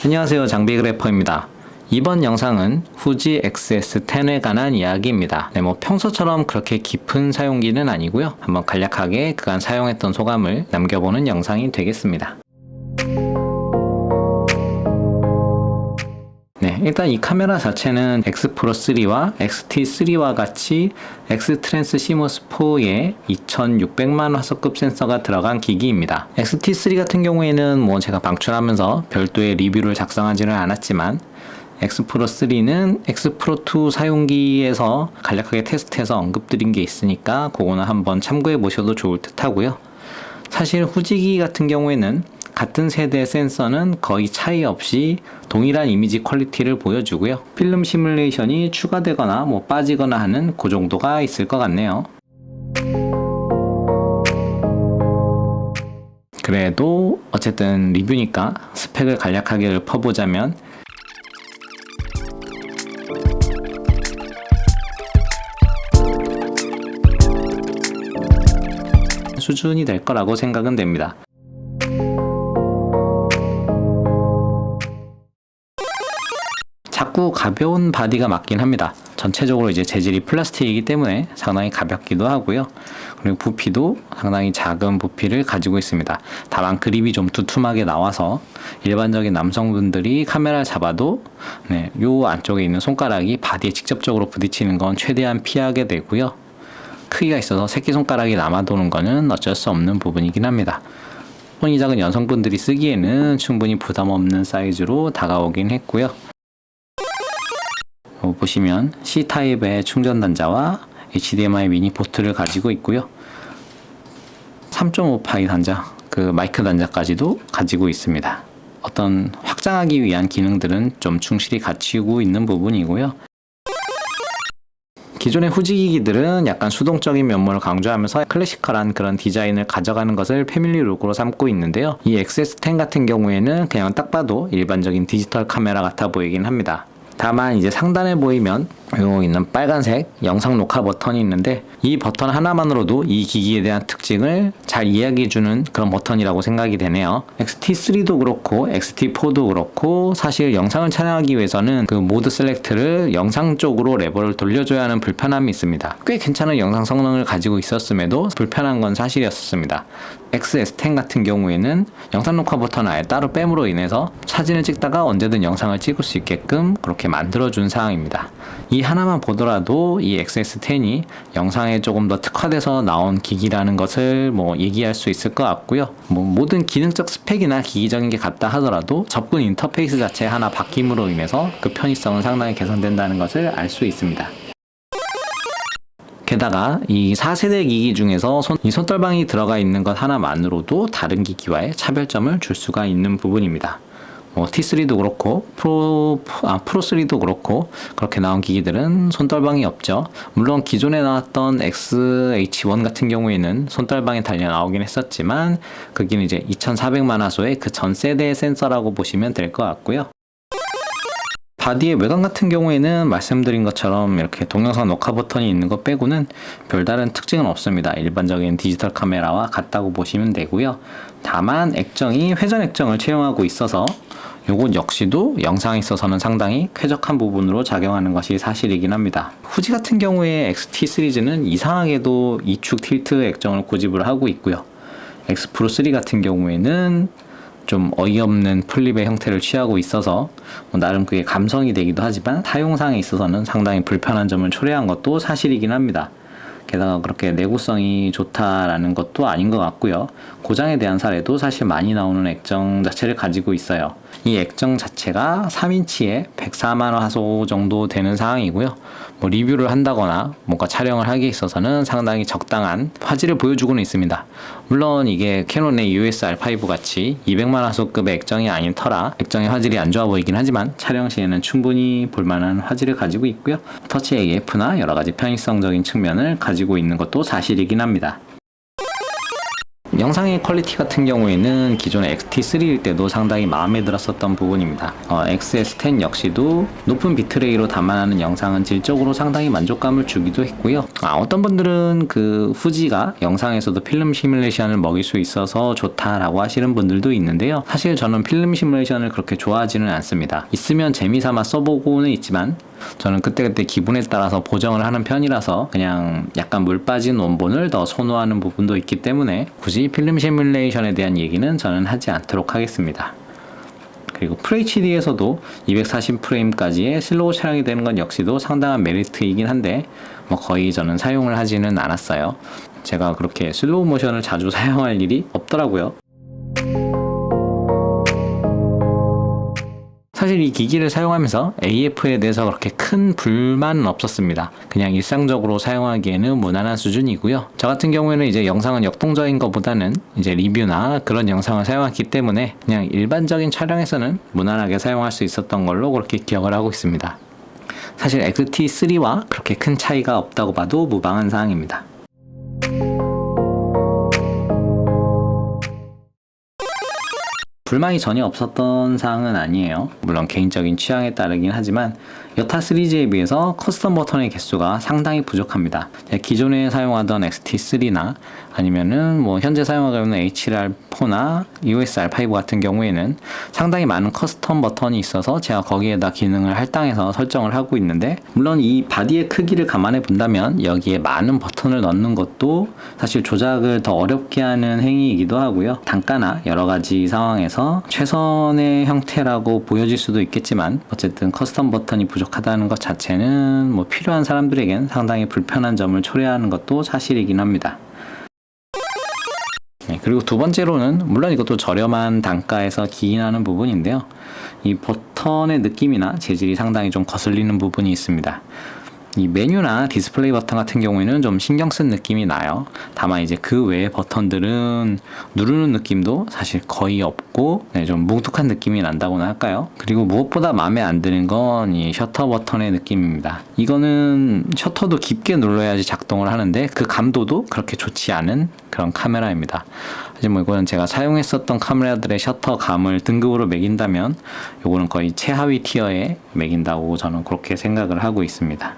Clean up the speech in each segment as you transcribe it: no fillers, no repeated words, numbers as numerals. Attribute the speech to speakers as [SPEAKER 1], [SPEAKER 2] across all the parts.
[SPEAKER 1] 안녕하세요, 장비그래퍼입니다. 이번 영상은 후지 XS10에 관한 이야기입니다. 평소처럼 그렇게 깊은 사용기는 아니고요. 한번 간략하게 그간 사용했던 소감을 남겨보는 영상이 되겠습니다. 일단 이 카메라 자체는 X 프로 3와 XT3와 같이 X트랜스 시모스4에 2600만 화소급 센서가 들어간 기기입니다. XT3 같은 경우에는 제가 방출하면서 별도의 리뷰를 작성하지는 않았지만 X 프로 3는 X 프로 2 사용기에서 간략하게 테스트해서 언급드린 게 있으니까 그거는 한번 참고해 보셔도 좋을 듯 하고요. 사실 후지기 같은 경우에는 같은 세대의 센서는 거의 차이 없이 동일한 이미지 퀄리티를 보여주고요. 필름 시뮬레이션이 추가되거나 빠지거나 하는 그 정도가 있을 것 같네요. 그래도 어쨌든 리뷰니까 스펙을 간략하게 읊어보자면 수준이 될 거라고 생각은 됩니다. 자꾸 가벼운 바디가 맞긴 합니다. 전체적으로 재질이 플라스틱이기 때문에 상당히 가볍기도 하고요. 그리고 부피도 상당히 작은 부피를 가지고 있습니다. 다만 그립이 좀 두툼하게 나와서 일반적인 남성분들이 카메라를 잡아도 요 안쪽에 있는 손가락이 바디에 직접적으로 부딪히는 건 최대한 피하게 되고요. 크기가 있어서 새끼손가락이 남아도는 거는 어쩔 수 없는 부분이긴 합니다. 손이 작은 여성분들이 쓰기에는 충분히 부담 없는 사이즈로 다가오긴 했고요. 보시면 C타입의 충전 단자와 HDMI 미니 포트를 가지고 있고요. 3.5파이 단자, 마이크 단자까지도 가지고 있습니다. 어떤 확장하기 위한 기능들은 좀 충실히 갖추고 있는 부분이고요. 기존의 후지 기기들은 약간 수동적인 면모를 강조하면서 클래시컬한 그런 디자인을 가져가는 것을 패밀리 룩으로 삼고 있는데요. 이 XS10 같은 경우에는 그냥 딱 봐도 일반적인 디지털 카메라 같아 보이긴 합니다. 다만 상단에 보이면 요 있는 빨간색 영상 녹화 버튼이 있는데 이 버튼 하나만으로도 이 기기에 대한 특징을 잘 이야기해주는 그런 버튼이라고 생각이 되네요. XT3도 그렇고 XT4도 그렇고 사실 영상을 촬영하기 위해서는 그 모드 셀렉트를 영상 쪽으로 레버를 돌려줘야 하는 불편함이 있습니다. 꽤 괜찮은 영상 성능을 가지고 있었음에도 불편한 건 사실이었습니다. XS10 같은 경우에는 영상 녹화 버튼을 아예 따로 뺨으로 인해서 사진을 찍다가 언제든 영상을 찍을 수 있게끔 그렇게 만들어준 상황입니다. 이 하나만 보더라도 이 XS10이 영상에 조금 더 특화돼서 나온 기기라는 것을 얘기할 수 있을 것 같고요. 모든 기능적 스펙이나 기기적인 게 같다 하더라도 접근 인터페이스 자체 하나 바뀜으로 인해서 그 편의성은 상당히 개선된다는 것을 알 수 있습니다. 게다가 이 4세대 기기 중에서 이 손떨방이 들어가 있는 것 하나만으로도 다른 기기와의 차별점을 줄 수가 있는 부분입니다. T3도 그렇고 프로3도 그렇고 그렇게 나온 기기들은 손떨방이 없죠. 물론 기존에 나왔던 XH1 같은 경우에는 손떨방이 달려 나오긴 했었지만 그긴 2400만 화소의 그 전 세대의 센서라고 보시면 될 것 같고요. 바디의 외관 같은 경우에는 말씀드린 것처럼 이렇게 동영상 녹화 버튼이 있는 것 빼고는 별다른 특징은 없습니다. 일반적인 디지털 카메라와 같다고 보시면 되고요. 다만 액정이 회전 액정을 채용하고 있어서 요것 역시도 영상에 있어서는 상당히 쾌적한 부분으로 작용하는 것이 사실이긴 합니다. 후지 같은 경우에 XT 시리즈는 이상하게도 2축 틸트 액정을 고집을 하고 있고요. X 프로 3 같은 경우에는 좀 어이없는 플립의 형태를 취하고 있어서 나름 그게 감성이 되기도 하지만 사용상에 있어서는 상당히 불편한 점을 초래한 것도 사실이긴 합니다. 게다가 그렇게 내구성이 좋다라는 것도 아닌 것 같고요. 고장에 대한 사례도 사실 많이 나오는 액정 자체를 가지고 있어요. 이 액정 자체가 3인치에 104만 화소 정도 되는 상황이고요. 리뷰를 한다거나 뭔가 촬영을 하기에 있어서는 상당히 적당한 화질을 보여주고는 있습니다. 물론 이게 캐논의 USR5 같이 200만 화소급의 액정이 아닌 터라 액정의 화질이 안 좋아 보이긴 하지만 촬영 시에는 충분히 볼만한 화질을 가지고 있고요. 터치 AF나 여러 가지 편의성적인 측면을 가지고 있는 것도 사실이긴 합니다. 영상의 퀄리티 같은 경우에는 기존의 XT3일 때도 상당히 마음에 들었었던 부분입니다. XS10 역시도 높은 비트레이로 담아내는 영상은 질적으로 상당히 만족감을 주기도 했고요. 어떤 분들은 그 후지가 영상에서도 필름 시뮬레이션을 먹일 수 있어서 좋다라고 하시는 분들도 있는데요. 사실 저는 필름 시뮬레이션을 그렇게 좋아하지는 않습니다. 있으면 재미삼아 써보고는 있지만 저는 그때그때 기분에 따라서 보정을 하는 편이라서 그냥 약간 물 빠진 원본을 더 선호하는 부분도 있기 때문에 굳이 필름 시뮬레이션에 대한 얘기는 저는 하지 않도록 하겠습니다. 그리고 FHD에서도 240프레임까지의 슬로우 촬영이 되는 건 역시도 상당한 메리트이긴 한데 거의 저는 사용을 하지는 않았어요. 제가 그렇게 슬로우 모션을 자주 사용할 일이 없더라고요. 사실 이 기기를 사용하면서 AF에 대해서 그렇게 큰 불만은 없었습니다. 그냥 일상적으로 사용하기에는 무난한 수준이고요. 저 같은 경우에는 이제 영상은 역동적인 것보다는 이제 리뷰나 그런 영상을 사용했기 때문에 그냥 일반적인 촬영에서는 무난하게 사용할 수 있었던 걸로 그렇게 기억을 하고 있습니다. 사실 XT3와 그렇게 큰 차이가 없다고 봐도 무방한 사항입니다. 불만이 전혀 없었던 사항은 아니에요. 물론 개인적인 취향에 따르긴 하지만 여타 시리즈에 비해서 커스텀 버튼의 개수가 상당히 부족합니다. 기존에 사용하던 XT3나 아니면은 현재 사용하고 있는 HDR4나 EOS R5 같은 경우에는 상당히 많은 커스텀 버튼이 있어서 제가 거기에다 기능을 할당해서 설정을 하고 있는데, 물론 이 바디의 크기를 감안해 본다면 여기에 많은 버튼을 넣는 것도 사실 조작을 더 어렵게 하는 행위이기도 하고요. 단가나 여러 가지 상황에서 최선의 형태라고 보여질 수도 있겠지만 어쨌든 커스텀 버튼이 부족하다는 것 자체는 필요한 사람들에겐 상당히 불편한 점을 초래하는 것도 사실이긴 합니다. 그리고 두 번째로는 물론 이것도 저렴한 단가에서 기인하는 부분인데요. 이 버튼의 느낌이나 재질이 상당히 좀 거슬리는 부분이 있습니다. 이 메뉴나 디스플레이 버튼 같은 경우에는 좀 신경 쓴 느낌이 나요. 다만 이제 그 외의 버튼들은 누르는 느낌도 사실 거의 없고 좀 뭉툭한 느낌이 난다고나 할까요? 그리고 무엇보다 마음에 안 드는 건 이 셔터 버튼의 느낌입니다. 이거는 셔터도 깊게 눌러야지 작동을 하는데 그 감도도 그렇게 좋지 않은 그런 카메라입니다. 하지만 이거는 제가 사용했었던 카메라들의 셔터 감을 등급으로 매긴다면 이거는 거의 최하위 티어에 매긴다고 저는 그렇게 생각을 하고 있습니다.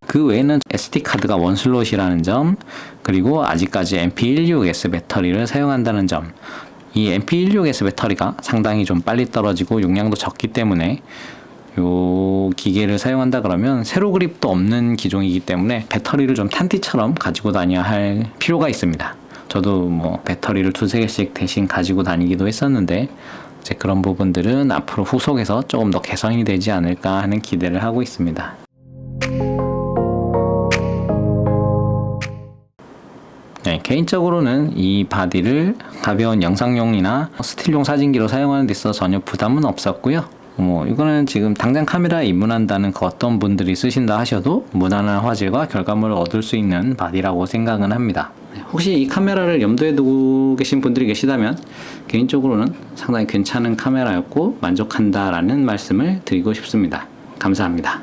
[SPEAKER 1] 그 외에는 SD카드가 원슬롯이라는 점, 그리고 아직까지 MP16S 배터리를 사용한다는 점, 이 MP16S 배터리가 상당히 좀 빨리 떨어지고 용량도 적기 때문에 요 기계를 사용한다 그러면 세로 그립도 없는 기종이기 때문에 배터리를 좀 탄티처럼 가지고 다녀야 할 필요가 있습니다. 저도 배터리를 두세 개씩 대신 가지고 다니기도 했었는데 이제 그런 부분들은 앞으로 후속에서 조금 더 개선이 되지 않을까 하는 기대를 하고 있습니다. 개인적으로는 이 바디를 가벼운 영상용이나 스틸용 사진기로 사용하는 데 있어서 전혀 부담은 없었고요. 이거는 지금 당장 카메라에 입문한다는 그 어떤 분들이 쓰신다 하셔도 무난한 화질과 결과물을 얻을 수 있는 바디라고 생각은 합니다. 혹시 이 카메라를 염두에 두고 계신 분들이 계시다면 개인적으로는 상당히 괜찮은 카메라였고 만족한다라는 말씀을 드리고 싶습니다. 감사합니다.